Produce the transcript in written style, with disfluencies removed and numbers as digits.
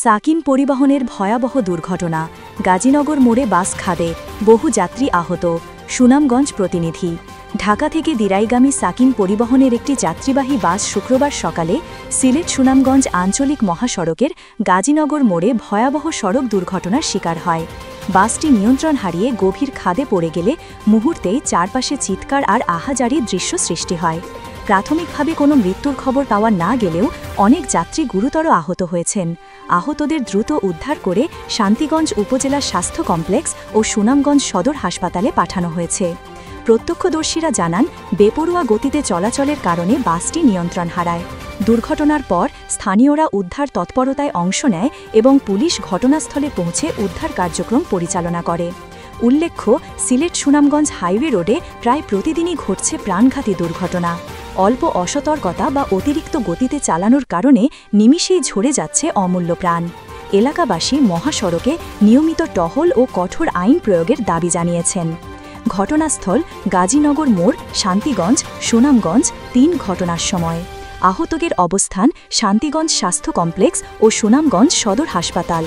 সাকিন পরিবহনের ভয়াবহ দুর্ঘটনা, গাজীনগর মোড়ে বাস খাদে, বহু যাত্রী আহত। সুনামগঞ্জ প্রতিনিধি। ঢাকা থেকে দিরাইগামী সাকিন পরিবহনের একটি যাত্রীবাহী বাস শুক্রবার সকালে সিলেট সুনামগঞ্জ আঞ্চলিক মহাসড়কের গাজীনগর মোড়ে ভয়াবহ সড়ক দুর্ঘটনার শিকার হয়। বাসটি নিয়ন্ত্রণ হারিয়ে গভীর খাদে পড়ে গেলে মুহূর্তেই চারপাশে চিৎকার আর আহাজারির দৃশ্য সৃষ্টি হয়। প্রাথমিকভাবে কোনো মৃত্যুর খবর পাওয়া না গেলেও অনেক যাত্রী গুরুতর আহত হয়েছেন। আহতদের দ্রুত উদ্ধার করে শান্তিগঞ্জ উপজেলা স্বাস্থ্য কমপ্লেক্স ও সুনামগঞ্জ সদর হাসপাতালে পাঠানো হয়েছে। প্রত্যক্ষদর্শীরা জানান, বেপরোয়া গতিতে চলাচলের কারণে বাসটি নিয়ন্ত্রণ হারায়। দুর্ঘটনার পর স্থানীয়রা উদ্ধার তৎপরতায় অংশ নেয় এবং পুলিশ ঘটনাস্থলে পৌঁছে উদ্ধার কার্যক্রম পরিচালনা করে। উল্লেখ্য, সিলেট সুনামগঞ্জ হাইওয়ে রোডে প্রায় প্রতিদিনই ঘটছে প্রাণঘাতী দুর্ঘটনা। অল্প অসতর্কতা বা অতিরিক্ত গতিতে চালানোর কারণে নিমিষেই ঝরে যাচ্ছে অমূল্য প্রাণ। এলাকাবাসী মহাসড়কে নিয়মিত টহল ও কঠোর আইন প্রয়োগের দাবি জানিয়েছেন। ঘটনাস্থল গাজীনগর মোড়, শান্তিগঞ্জ, সুনামগঞ্জ ৩ ঘটনার সময়। আহতদের অবস্থান শান্তিগঞ্জ স্বাস্থ্য কমপ্লেক্স ও সুনামগঞ্জ সদর হাসপাতাল।